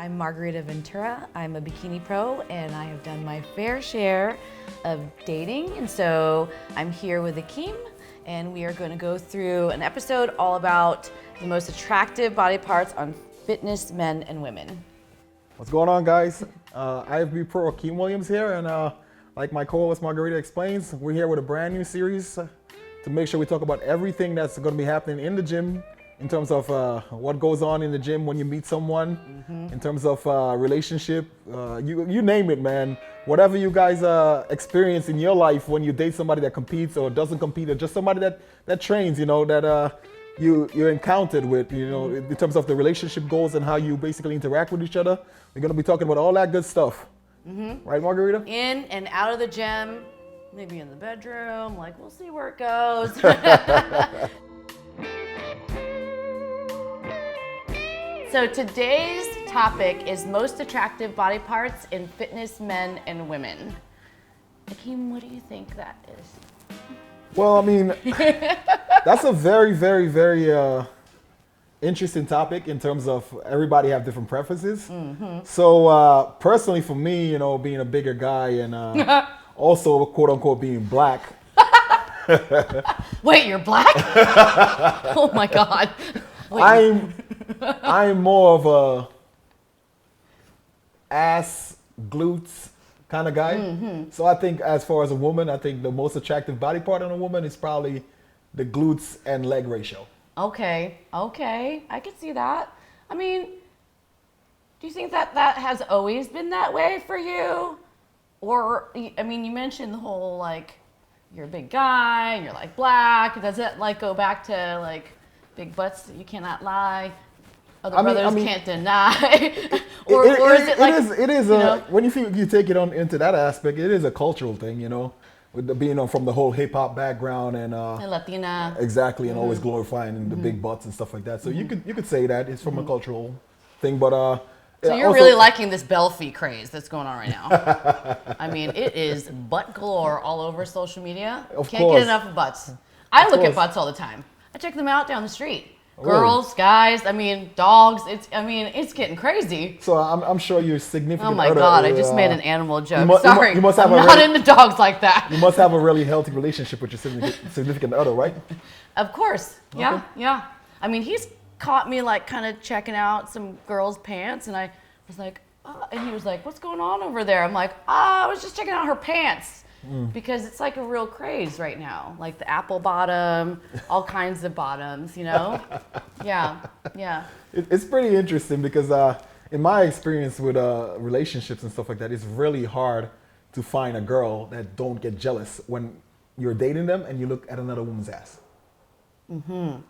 I'm Margarita Ventura. I'm a bikini pro and I have done my fair share of dating. And so I'm here with Akim and we are going to go through an episode all about the most attractive body parts on fitness men and women. What's going on, guys? IFB Pro Akim Williams here, and like my co-host Margarita explains, we're here with a brand new series to make sure we talk about everything that's going to be happening in the gym in terms of what goes on in the gym when you meet someone, in terms of relationship, you name it, man. Whatever you guys experience in your life when you date somebody that competes or doesn't compete, or just somebody that trains, you know, that you're encountered with, you know, in terms of the relationship goals and how you basically interact with each other. We're going to be talking about all that good stuff. Right, Margarita? In and out of the gym, maybe in the bedroom, like we'll see where it goes. So today's topic is most attractive body parts in fitness men and women. Akim, what do you think that is? Well, I mean, that's a very, very, very interesting topic in terms of everybody have different preferences. So personally for me, you know, being a bigger guy and also quote unquote being black. Wait, you're black? Oh my God. Wait. I'm more of a ass, glutes kind of guy. So I think as far as a woman, I think the most attractive body part on a woman is probably the glutes and leg ratio. Okay, I can see that. I mean, do you think that has always been that way for you? Or, I mean, you mentioned the whole, like, you're a big guy, and you're, like, black. Does it, like, go back to, like, big butts that you cannot lie? Other brothers can't deny. or is it, like, it is you know? when you take it on into that aspect, it is a cultural thing, you know, with the, being from the whole hip hop background and Latina. Exactly, and always glorifying the big butts and stuff like that. So you could say that it's from a cultural thing, but so you're really liking this Belfie craze that's going on right now. I mean, it is butt galore all over social media. Can't get enough of butts. I look at butts all the time. I check them out down the street. Girls, guys, I mean, dogs. It's getting crazy. So I'm sure you're significant. Oh my God! I just made an animal joke. You must have I'm not into dogs like that. You must have a really healthy relationship with your significant other, right? Of course. Yeah, Okay. yeah. I mean, he's caught me like kind of checking out some girls' pants, and I was like, oh, and he was like, "What's going on over there?" I'm like, I was just checking out her pants. Because it's like a real craze right now, like the apple bottom, all kinds of bottoms, you know? Yeah. It's pretty interesting because in my experience with relationships and stuff like that, it's really hard to find a girl that don't get jealous when you're dating them and you look at another woman's ass. And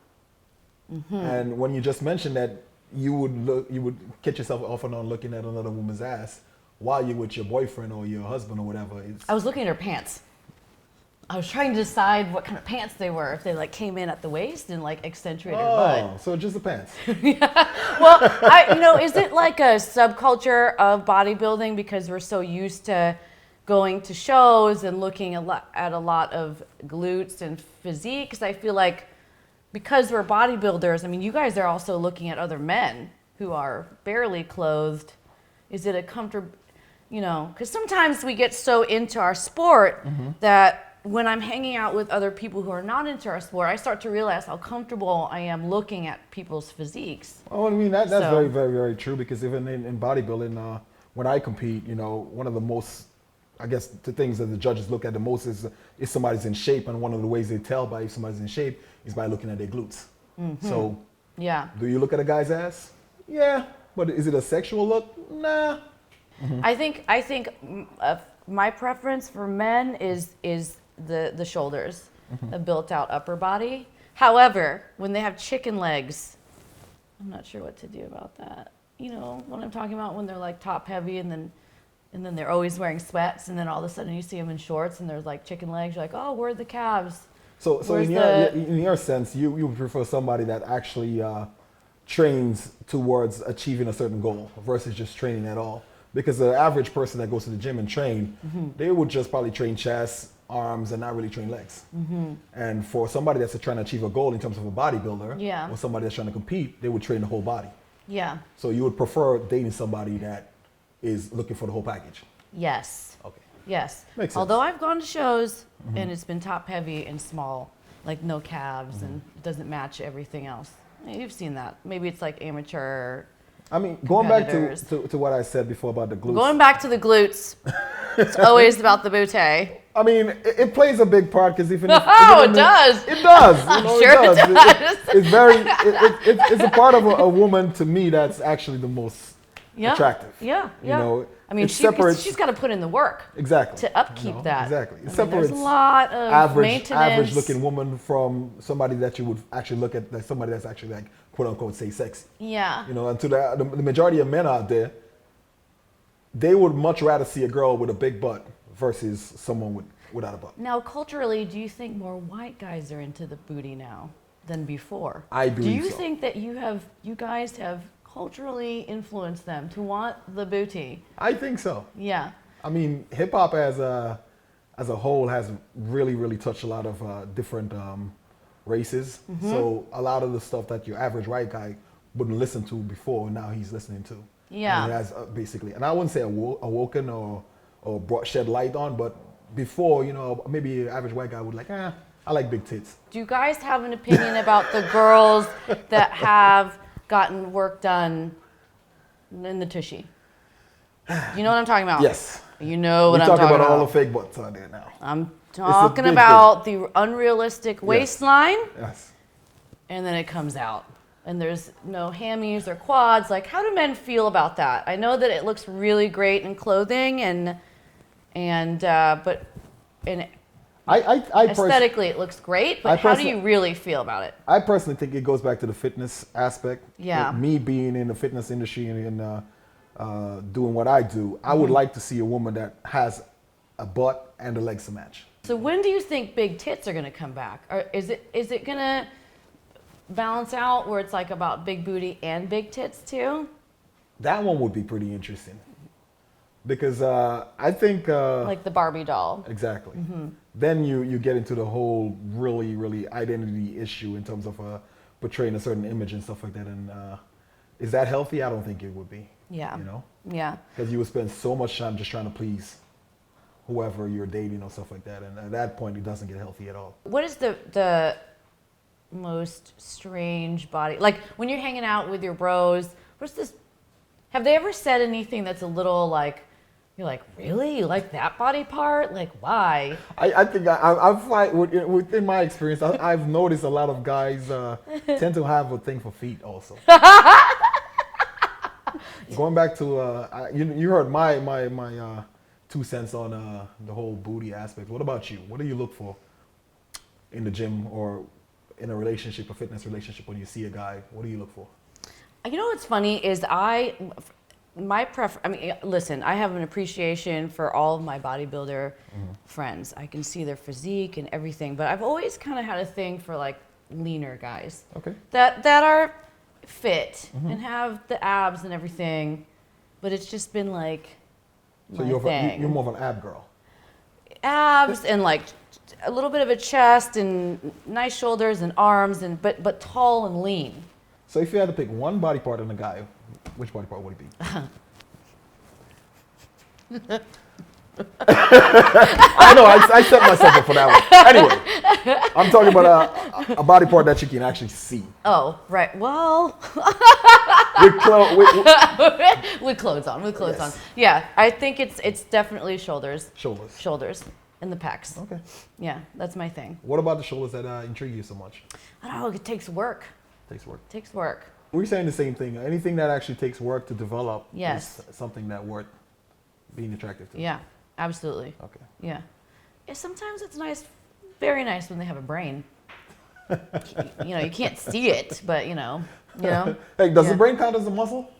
when you just mentioned that you would catch yourself off and on looking at another woman's ass while you're with your boyfriend or your husband or whatever. I was looking at her pants. I was trying to decide what kind of pants they were, if they like came in at the waist and like accentuated her butt. Oh, so just the pants. Yeah. Well, is it like a subculture of bodybuilding because we're so used to going to shows and looking at a lot of glutes and physique? Because I feel like because we're bodybuilders, I mean, you guys are also looking at other men who are barely clothed. Is it a comfortable, you know, because sometimes we get so into our sport that when I'm hanging out with other people who are not into our sport, I start to realize how comfortable I am looking at people's physiques. Oh, I mean, that's very, very, very true because even in bodybuilding, when I compete, you know, one of the most, I guess, the things that the judges look at the most is somebody's in shape. And one of the ways they tell by if somebody's in shape is by looking at their glutes. So, yeah. Do you look at a guy's ass? Yeah. But is it a sexual look? Nah. I think my preference for men is the shoulders, a built out upper body. However, when they have chicken legs, I'm not sure what to do about that. You know what I'm talking about, when they're like top heavy and then they're always wearing sweats and then all of a sudden you see them in shorts and there's like chicken legs. You're like, oh, where are the calves? So in your sense, you prefer somebody that actually trains towards achieving a certain goal versus just training at all. Because the average person that goes to the gym and train, they would just probably train chest, arms, and not really train legs. And for somebody that's trying to achieve a goal in terms of a bodybuilder, or somebody that's trying to compete, they would train the whole body. Yeah. So you would prefer dating somebody that is looking for the whole package? Yes. Okay. Yes. Makes sense. Although I've gone to shows and it's been top heavy and small, like no calves and it doesn't match everything else. You've seen that. Maybe it's like amateur. I mean, going back Competitors. to what I said before about the glutes. Going back to the glutes, it's always about the booty. I mean, it plays a big part because even if Oh, even it does. It does. I'm You know, sure it does. It's very. It's a part of a woman to me that's actually the most Yeah. attractive. Yeah. You Yeah. know, I mean, it separates. she's got to put in the work Exactly. to upkeep You know, that. Exactly. It I mean, separates there's a lot of average maintenance. looking woman from somebody that you would actually look at, like somebody that's actually like quote unquote say sexy. Yeah. You know, and to the majority of men out there, they would much rather see a girl with a big butt versus someone without a butt. Now, culturally, do you think more white guys are into the booty now than before? I believe Do you so. think that you guys have culturally influenced them to want the booty? I think so. Yeah. I mean, hip hop as a whole has really touched a lot of different races. So a lot of the stuff that your average white guy wouldn't listen to before, now he's listening to. Yeah. And it has basically, and I wouldn't say awoken or shed light on, but before, you know, maybe an average white guy would like, I like big tits. Do you guys have an opinion about the girls that have gotten work done in the tushy? You know what I'm talking about? Yes. You know what We're I'm talking talking about about. all the fake butts out there now. I'm talking big about the unrealistic waistline, Yes. and then it comes out. And there's no hammies or quads. Like, how do men feel about that? I know that it looks really great in clothing, but aesthetically it looks great. But how do you really feel about it? I personally think it goes back to the fitness aspect. Yeah. With me being in the fitness industry and doing what I do, I would like to see a woman that has a butt and the legs to match. So when do you think big tits are going to come back? Or is it going to balance out where it's like about big booty and big tits too? That one would be pretty interesting. Because I think... like the Barbie doll. Exactly. Then you get into the whole really identity issue in terms of portraying a certain image and stuff like that. And is that healthy? I don't think it would be. Yeah. You know? Yeah. Because you would spend so much time just trying to please whoever you're dating or stuff like that. And at that point, it doesn't get healthy at all. What is the most strange body? Like when you're hanging out with your bros, what's this? Have they ever said anything that's a little like, you're like, really? You like that body part? Like, why? I think I find within my experience, I've noticed a lot of guys tend to have a thing for feet also. Going back to you heard my 2 cents on the whole booty aspect. What about you? What do you look for in the gym or in a relationship, a fitness relationship, when you see a guy? What do you look for? You know what's funny is listen, I have an appreciation for all of my bodybuilder friends. I can see their physique and everything, but I've always kind of had a thing for like leaner guys. Okay. That are fit and have the abs and everything, but it's just been like So my you're thing. more of an ab girl. Abs and like a little bit of a chest and nice shoulders and arms but tall and lean. So if you had to pick one body part in a guy, which body part would it be? I know, I set myself up for that one. Anyway, I'm talking about a body part that you can actually see. Oh, right. Well, with clothes on. Yeah, I think it's definitely shoulders. Shoulders and the pecs. Okay. Yeah, that's my thing. What about the shoulders that intrigue you so much? I don't know. It takes work. Takes work. We're saying the same thing. Anything that actually takes work to develop Yes. is something that worth being attractive to. Yeah, absolutely. Okay. Yeah. Sometimes it's nice, very nice when they have a brain. You can't see it, but Hey, does the brain count as a muscle?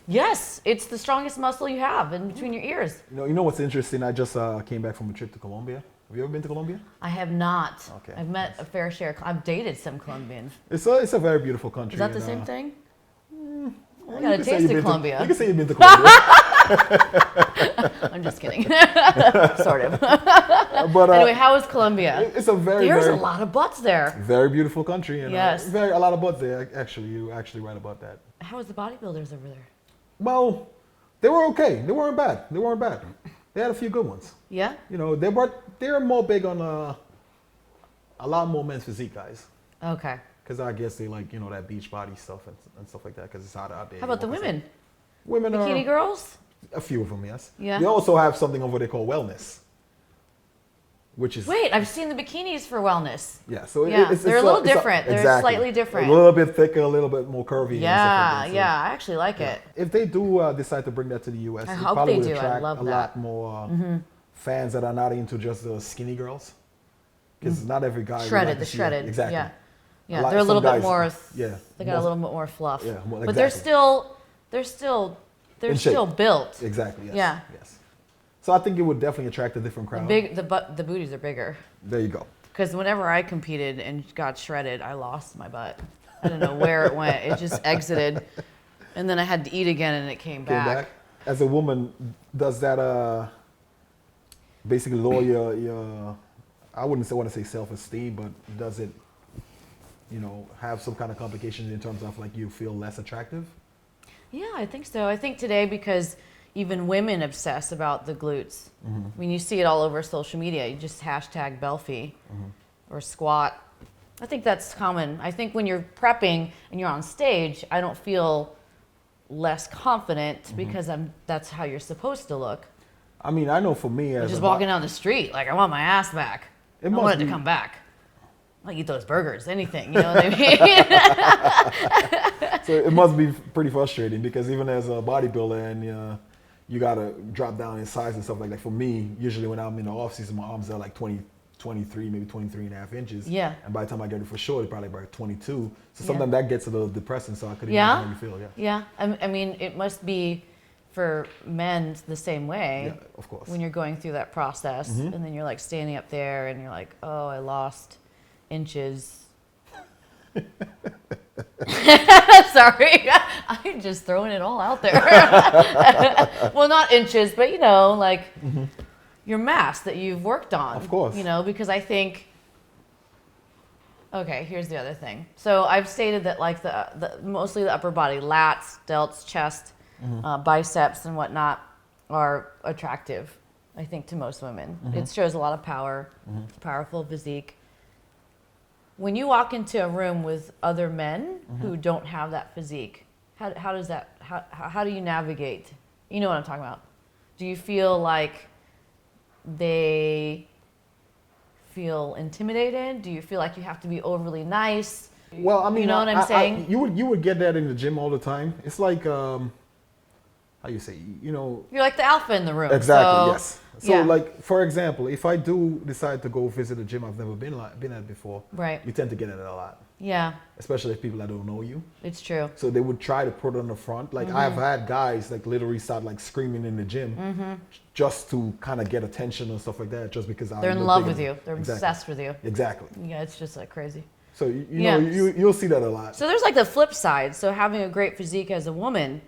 Yes, it's the strongest muscle you have in between your ears. You know what's interesting? I just came back from a trip to Colombia. Have you ever been to Colombia? I have not. Okay. I've met a fair share. I've dated some Colombians. It's a very beautiful country. Is that the same thing? Well, I got a taste of Colombia. You can say you've been to Colombia. I'm just kidding. Sort of. But anyway, how is Colombia? It's a There's a lot of butts there. very beautiful country. And Yes. a lot of butts there. Actually, you're actually right about that. How was the bodybuilders over there? Well, they were okay. They weren't bad. They had a few good ones. Yeah. You know, they're more big on a lot more men's physique guys. Okay. Because I guess they like, you know, that beach body stuff and stuff like that because it's hot out there. How about the women? Women are... Bikini girls? A few of them, yes. Yeah. They also have something over there called wellness, which is... Wait, I've seen the bikinis for wellness. Yeah, so Yeah, they're a little different. They're slightly different. A little bit thicker, a little bit more curvy. Yeah, and stuff like that. So, yeah, I actually like it. if they do decide to bring that to the U.S., I it hope probably they would do. I attract love a that. lot more fans that are not into just the skinny girls. Because not every guy... would Shredded, like to the see shredded. that. Exactly. Yeah. Yeah, they're a little bit more. Yeah. They got a little bit more fluff. Yeah, well, But they're exactly. still In shape. still built. Exactly, yes. Yeah. Yes. So I think it would definitely attract a different crowd. The booties are bigger. There you go. Because whenever I competed and got shredded, I lost my butt. I don't know where it went. It just exited, and then I had to eat again, and it came back. As a woman, does that basically lower your I wouldn't want to say self-esteem, but does it, you know, have some kind of complications in terms of like you feel less attractive? Yeah, I think so. I think today because even women obsess about the glutes. I mean, you see it all over social media. You just hashtag Belfie or squat. I think that's common. I think when you're prepping and you're on stage, I don't feel less confident because that's how you're supposed to look. I mean, I know for me as Just walking down the street, like I want my ass back. I want it to be- come back. I'll eat those burgers, anything, you know what I mean? So it must be pretty frustrating because even as a bodybuilder and you gotta drop down in size and stuff like that. For me, usually when I'm in the off season, my arms are like 23, maybe 23 and a half inches. Yeah. And by the time I get it for short, it's probably about 22. So sometimes that gets a little depressing. So I couldn't Yeah? imagine how you feel. Yeah, I mean, it must be for men the same way. Yeah, of course. When you're going through that process and then you're like standing up there and you're like, oh, I lost inches. Sorry, I'm just throwing it all out there. Well, not inches, but you know, like your mass that you've worked on. Of course. You know, because I think. Okay, here's the other thing. So I've stated that like the mostly the upper body, lats, delts, chest, biceps, and whatnot are attractive. I think to most women, it shows a lot of power, powerful physique. When you walk into a room with other men who don't have that physique, how does that, how do you navigate? You know what I'm talking about. Do you feel like they feel intimidated? Do you feel like you have to be overly nice? Well, I mean, you know what I'm saying? You would get that in the gym all the time. It's like, how you say, you know. You're like the alpha in the room. Exactly, so, yes. So yeah. like, for example, if I do decide to go visit a gym I've never been at before, Right. you tend to get it a lot. Yeah, Especially if people that don't know you. it's true. So they would try to put it on the front. Like I've had guys like literally start like screaming in the gym just to kind of get attention and stuff like that, just because They're in love with you. They're obsessed with you. Exactly. Yeah, it's just like crazy. So you Yeah. know you'll see that a lot. So there's like the flip side. So having a great physique as a woman,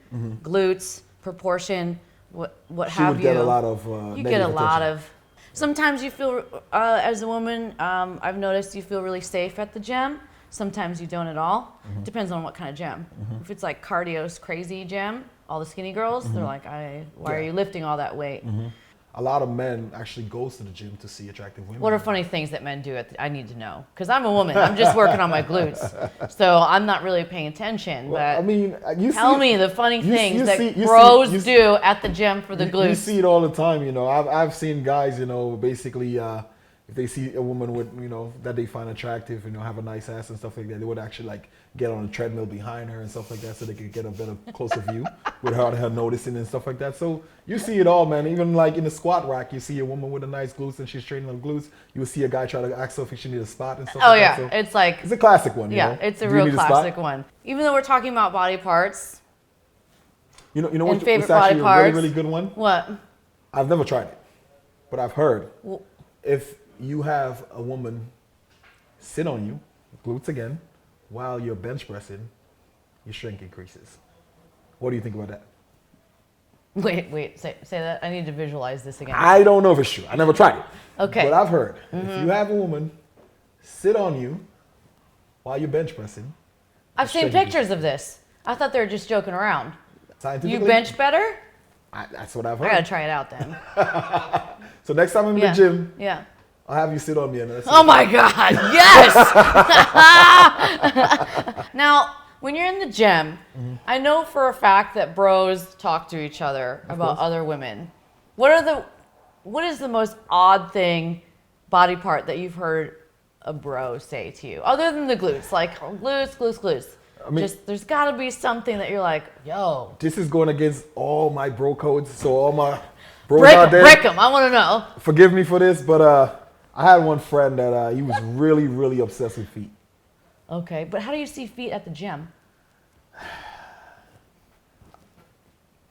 glutes, proportion, what She have would you. get a lot of You get a negative lot attention. of. Sometimes you feel, as a woman, I've noticed you feel really safe at the gym. Sometimes you don't at all. Depends on what kind of gym. If it's like cardio's crazy gym, all the skinny girls, they're like, why are you lifting all that weight? A lot of men actually goes to the gym to see attractive women. What are funny things that men do? I need to know because I'm a woman. I'm just working on my glutes, so I'm not really paying attention. Well, But I mean, tell me the funny you things see- that you bros see- do at the gym for the You glutes. see it all the time, you know. I've seen guys, you know, basically if they see a woman with, you know, that they find attractive, you know, have a nice ass and stuff like that, they would actually like get on a treadmill behind her and stuff like that so they could get a better closer view without her noticing and stuff like that. So you see it all, man. Even like in the squat rack, you see a woman with a nice glutes and she's training on glutes. You will see a guy try to ask her if she needs a spot and stuff Oh like yeah, that. So it's like it's a classic one. You know? it's a Do you real need spot? classic one. Even though we're talking about body parts, You know and what? favorite It's actually body a really, parts. really good one. what? I've never tried it, but I've heard Well, if you have a woman sit on you, glutes again, while you're bench pressing, your shrink increases. What do you think about that? Wait, say that. I need to visualize this again. I don't know if it's true. I never tried it. Okay. But I've heard if you have a woman sit on you while you're bench pressing, I've seen shrink pictures of this. I thought they were just joking around. Scientifically, You bench better? That's what I've I heard. gotta try it out then. So next time I'm in the gym, Yeah. I'll have you sit on me and let's see. Oh my God, yes! Now, when you're in the gym, I know for a fact that bros talk to each other about other women. What is the most odd thing, body part that you've heard a bro say to you? Other than the glutes, like glutes. I mean, There's gotta be something that you're like, yo. this is going against all my bro codes, so all my bros out there, Break them, I wanna know. forgive me for this, but I had one friend that he was really, really obsessed with feet. Okay, but how do you see feet at the gym? I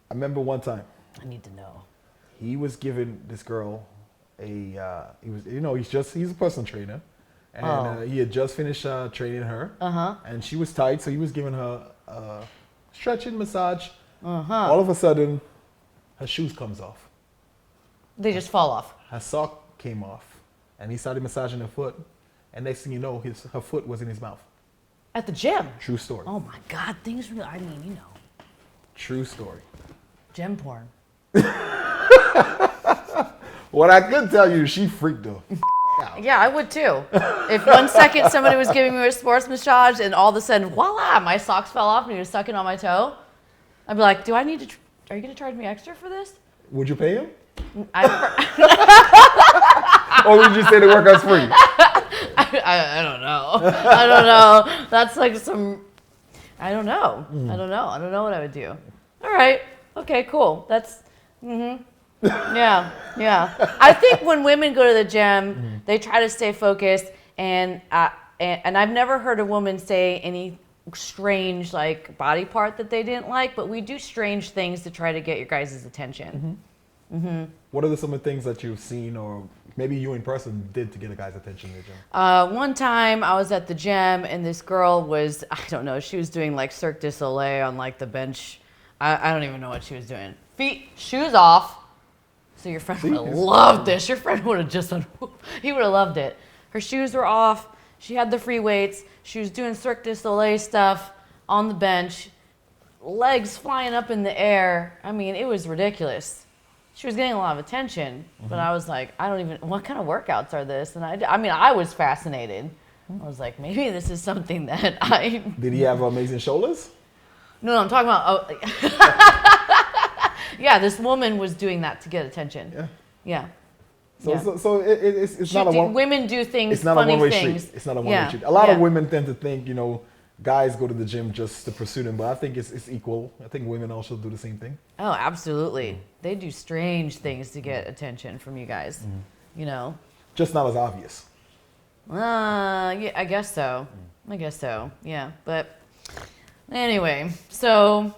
remember one time I need to know. he was giving this girl he's a personal trainer, and he had just finished training her, and she was tight, so he was giving her a stretching massage. All of a sudden, her shoes comes off. They just fall off. Her sock came off, and he started massaging her foot, and next thing you know, her foot was in his mouth. At the gym? True story. Oh my God, things really, I mean, you know. True story. Gym porn. What I could tell you, she freaked her out. Yeah, I would too. If 1 second somebody was giving me a sports massage and all of a sudden, voila, my socks fell off and he was sucking on my toe, I'd be like, are you going to charge me extra for this? Would you pay him? I Or would you say the workout's free? don't know. I don't know. That's like I don't know. I don't know what I would do. All right. Okay, cool. Yeah. I think when women go to the gym, they try to stay focused, and I've never heard a woman say any strange like body part that they didn't like, but we do strange things to try to get your guys' attention. What are some of the things that you've seen, or maybe you in person did to get a guy's attention in the gym? One time I was at the gym and this girl was, I don't know, she was doing like Cirque du Soleil on like the bench. I don't even know what she was doing. Shoes off. So your friend would have loved this. Your friend would have he would have loved it. Her shoes were off. She had the free weights. She was doing Cirque du Soleil stuff on the bench. Legs flying up in the air. I mean, it was ridiculous. She was getting a lot of attention, but I was like, what kind of workouts are this? And I was fascinated. I was like, maybe this is something that Did he have amazing shoulders? No, I'm talking about, yeah, this woman was doing that to get attention. Yeah. So it's not a one. Women do things, It's not funny a one-way things. street. It's not a one-way street. A lot of women tend to think, guys go to the gym just to pursue them, but I think it's equal. I think women also do the same thing. Oh, absolutely. They do strange things to get attention from you guys, Just not as obvious. Yeah, I guess so. Yeah, but anyway, so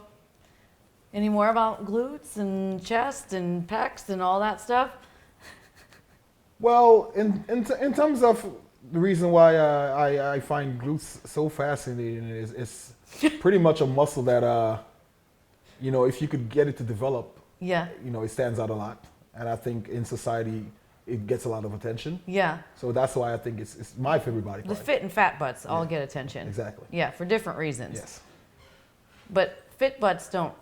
any more about glutes and chest and pecs and all that stuff? Well, in terms of the reason why I find glutes so fascinating is it's pretty much a muscle that if you could get it to develop, it stands out a lot, and I think in society it gets a lot of attention. Yeah. So that's why I think it's my favorite body part. The fit and fat butts all get attention. Exactly. Yeah, for different reasons. Yes. But fit butts don't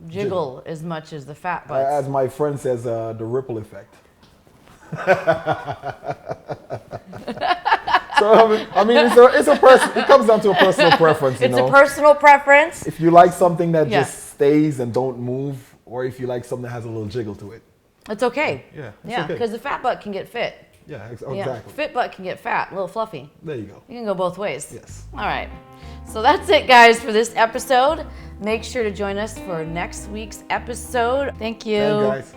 jiggle as much as the fat butts. As my friend says, the ripple effect. So it's a person. It comes down to a personal preference. It's a personal preference. If you like something that just stays and don't move, or if you like something that has a little jiggle to it, it's okay. Yeah, because the fat butt can get fit. Yeah, exactly. Fit butt can get fat, a little fluffy. There you go. You can go both ways. Yes. All right. So that's it, guys, for this episode. Make sure to join us for next week's episode. Thank you. Thank you, guys.